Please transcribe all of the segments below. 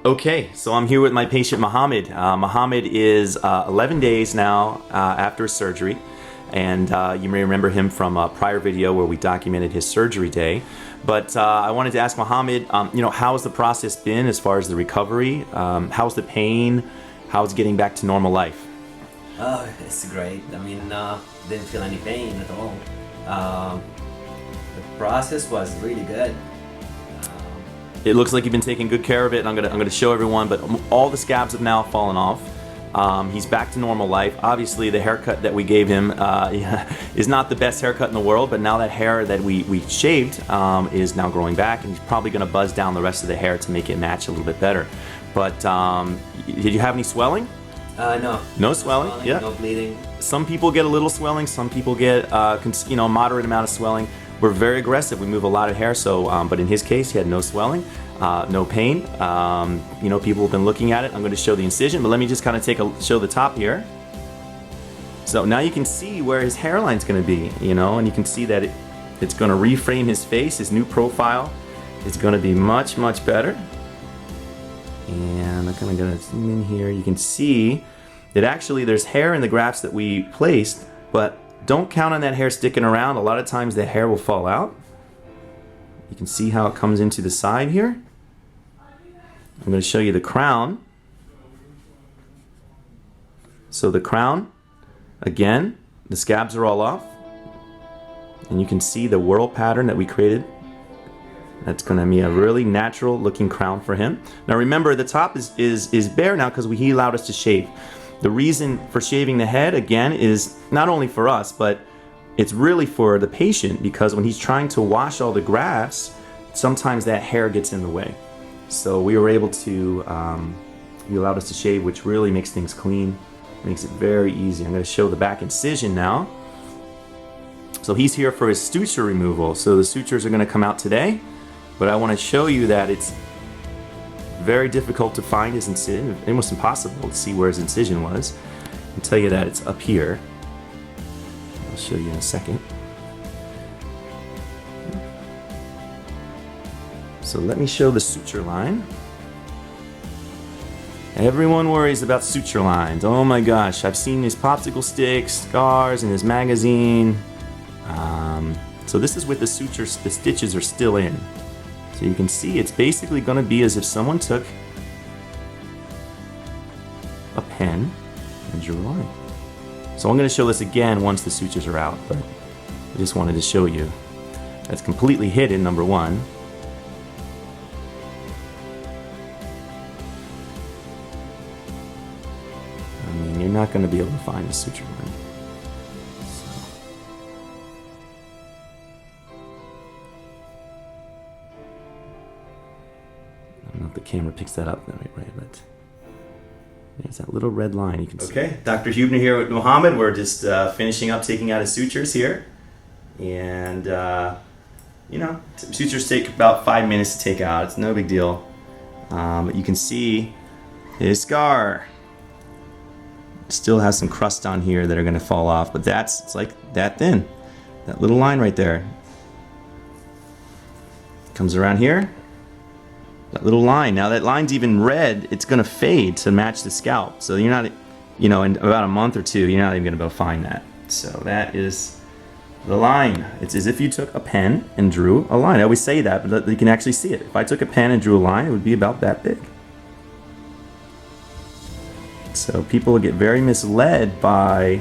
Okay, so I'm here with my patient Mohamad. Mohamad is 11 days now after surgery, and you may remember him from a prior video where we documented his surgery day. But I wanted to ask Mohamad, how's the process been as far as the recovery? How's the pain? How's getting back to normal life? Oh, it's great. I mean, didn't feel any pain at all. The process was really good. It looks like you've been taking good care of it, and I'm gonna show everyone, but all the scabs have now fallen off. He's back to normal life. Obviously, the haircut that we gave him is not the best haircut in the world, but now that hair that we shaved is now growing back, and he's probably gonna buzz down the rest of the hair to make it match a little bit better. But did you have any swelling? No. No swelling? Yeah. No bleeding. Some people get a little swelling. Some people get a moderate amount of swelling. We're very aggressive. We move a lot of hair, so but in his case, he had no swelling, no pain. People have been looking at it. I'm going to show the incision, but let me just kind of show the top here. So now you can see where his hairline's going to be, and you can see that it's going to reframe his face. His new profile is going to be much, much better. And I'm kind of going to zoom in here. You can see that actually there's hair in the grafts that we placed, but don't count on that hair sticking around. A lot of times the hair will fall out. You can see how it comes into the side here. I'm going to show you the crown. So the crown, again, the scabs are all off. And you can see the whorl pattern that we created. That's going to be a really natural looking crown for him. Now remember, the top is bare now because he allowed us to shave. The reason for shaving the head, again, is not only for us, but it's really for the patient, because when he's trying to wash all the grafts, sometimes that hair gets in the way. So we were able to, you allowed us to shave, which really makes things clean, makes it very easy. I'm going to show the back incision now. So he's here for his suture removal. So the sutures are going to come out today, but I want to show you that it's very difficult to find his incision, almost impossible to see where his incision was. I'll tell you that it's up here. I'll show you in a second. So let me show the suture line. Everyone worries about suture lines. Oh my gosh, I've seen his popsicle sticks, scars in his magazine. So this is with the sutures, the stitches are still in. So you can see it's basically going to be as if someone took a pen and drew a line. So I'm going to show this again once the sutures are out, but I just wanted to show you. That's completely hidden, number one. I mean, you're not going to be able to find the suture line. I don't know if the camera picks that up right, but there's that little red line you can see. Okay, Dr. Huebner here with Mohamad. We're just finishing up taking out his sutures here. And, sutures take about 5 minutes to take out. It's no big deal. But you can see his scar. Still has some crust on here that are going to fall off, but it's like that thin. That little line right there. Comes around here. That little line. Now that line's even red, it's going to fade to match the scalp. So you're not, in about a month or two, you're not even going to be able to find that. So that is the line. It's as if you took a pen and drew a line. I always say that, but you can actually see it. If I took a pen and drew a line, it would be about that big. So people get very misled by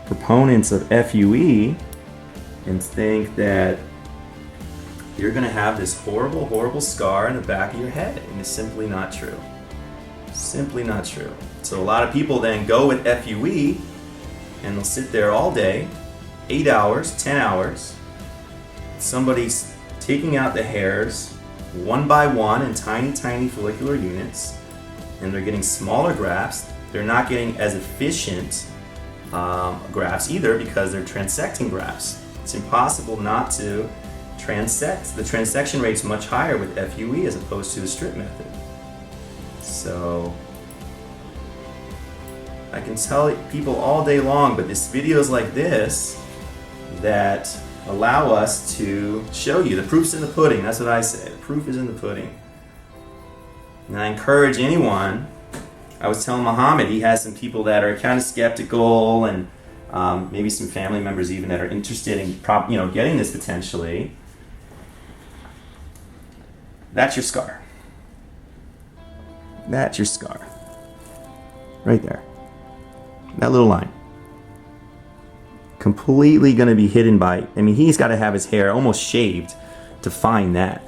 proponents of FUE and think that you're going to have this horrible, horrible scar in the back of your head, and it's simply not true. Simply not true. So a lot of people then go with FUE, and they'll sit there all day, 8 hours, 10 hours. Somebody's taking out the hairs one by one in tiny, tiny follicular units, and they're getting smaller grafts. They're not getting as efficient grafts either because they're transecting grafts. It's impossible not to transect. The transection rate's much higher with FUE as opposed to the strip method. So I can tell people all day long, but it's videos like this that allow us to show you. The proof's in the pudding. That's what I say. The proof is in the pudding. And I encourage anyone, I was telling Mohamad, he has some people that are kind of skeptical, and maybe some family members even that are interested in getting this potentially. That's your scar. That's your scar. Right there. That little line. Completely going to be hidden by, I mean, he's got to have his hair almost shaved to find that.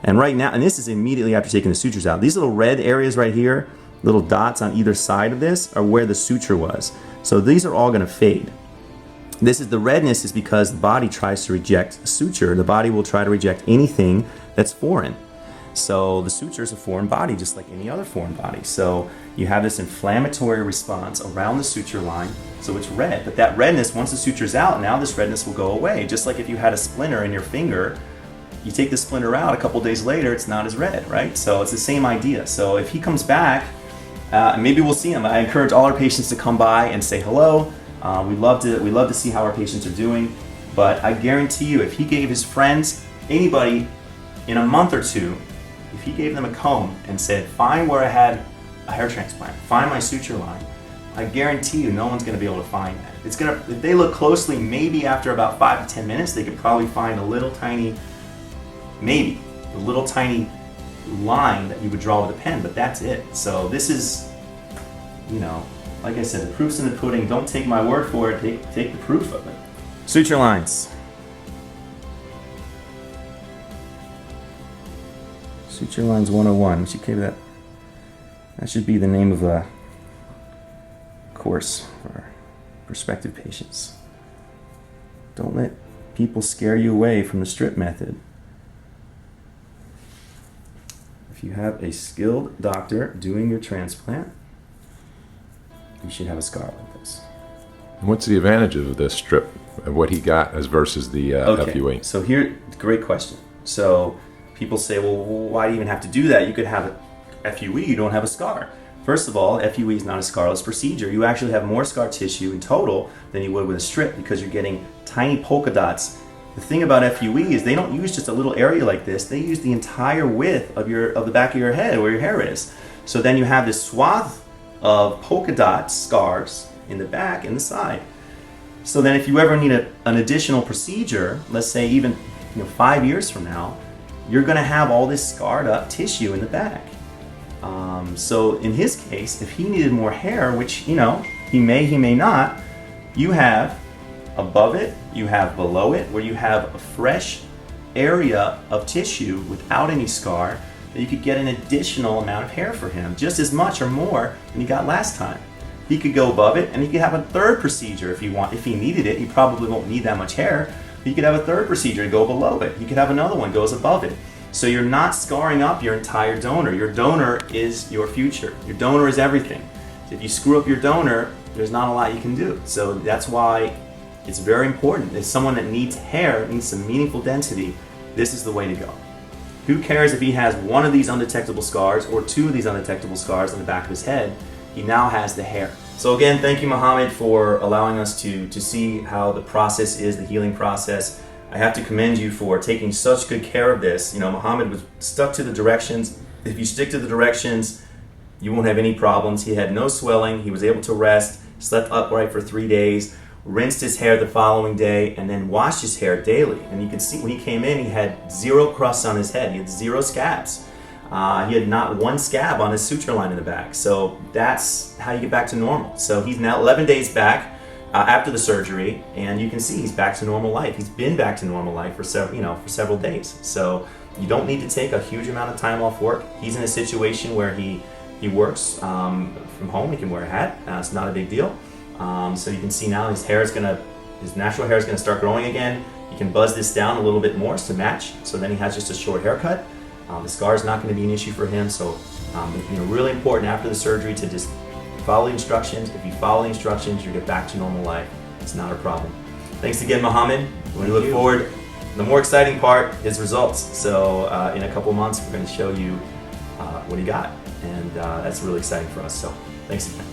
And right now, and this is immediately after taking the sutures out. These little red areas right here, little dots on either side of this, are where the suture was. So these are all going to fade. The redness is because the body tries to reject suture. The body will try to reject anything that's foreign. So the suture is a foreign body, just like any other foreign body. So you have this inflammatory response around the suture line, so it's red. But that redness, once the suture's out, now this redness will go away. Just like if you had a splinter in your finger, you take the splinter out, a couple days later, it's not as red, right? So it's the same idea. So if he comes back, maybe we'll see him. I encourage all our patients to come by and say hello. We love to see how our patients are doing. But I guarantee you, if he gave his friends, anybody, in a month or two, if he gave them a comb and said, find where I had a hair transplant, find my suture line, I guarantee you no one's going to be able to find that. If they look closely, maybe after about 5 to 10 minutes, they could probably find a little tiny line that you would draw with a pen, but that's it. So this is, like I said, the proof's in the pudding. Don't take my word for it, take the proof of it. Suture lines. Suture lines 101. We should give that. That should be the name of a course for prospective patients. Don't let people scare you away from the strip method. If you have a skilled doctor doing your transplant, you should have a scar like this. And what's the advantage of the strip and what he got as versus the FUE? So here, great question. So people say, well, why do you even have to do that? You could have a FUE, you don't have a scar. First of all, FUE is not a scarless procedure. You actually have more scar tissue in total than you would with a strip because you're getting tiny polka dots. The thing about FUE is they don't use just a little area like this. They use the entire width of the back of your head where your hair is. So then you have this swath of polka dot scars in the back and the side. So then if you ever need an additional procedure, let's say even 5 years from now, you're going to have all this scarred up tissue in the back. So in his case, if he needed more hair, which he may not, you have above it, you have below it, where you have a fresh area of tissue without any scar, that you could get an additional amount of hair for him, just as much or more than he got last time. He could go above it, and he could have a third procedure if he needed it. He probably won't need that much hair. He could have a third procedure to go below it. He could have another one goes above it. So you're not scarring up your entire donor. Your donor is your future. Your donor is everything. So if you screw up your donor, there's not a lot you can do. So that's why it's very important. As someone that needs hair, needs some meaningful density, this is the way to go. Who cares if he has one of these undetectable scars or two of these undetectable scars on the back of his head? He now has the hair. So again, thank you, Mohamad, for allowing us to see how the process is, the healing process. I have to commend you for taking such good care of this. Mohamad was stuck to the directions. If you stick to the directions, you won't have any problems. He had no swelling. He was able to rest, slept upright for 3 days, rinsed his hair the following day, and then washed his hair daily. And you can see when he came in, he had 0 crusts on his head. He had 0 scabs. He had not one scab on his suture line in the back. So that's how you get back to normal. So he's now 11 days back after the surgery, and you can see he's back to normal life. He's been back to normal life for several days. So you don't need to take a huge amount of time off work. He's in a situation where he works from home. He can wear a hat. It's not a big deal. So you can see now his natural hair is gonna start growing again. You can buzz this down a little bit more to match. So then he has just a short haircut. The scar is not going to be an issue for him. So really important after the surgery to just follow the instructions. If you follow the instructions, you get back to normal life. It's not a problem. Thanks again, Mohamad. We look forward. The more exciting part is results. So in a couple months, we're going to show you what he got, and that's really exciting for us. So thanks again.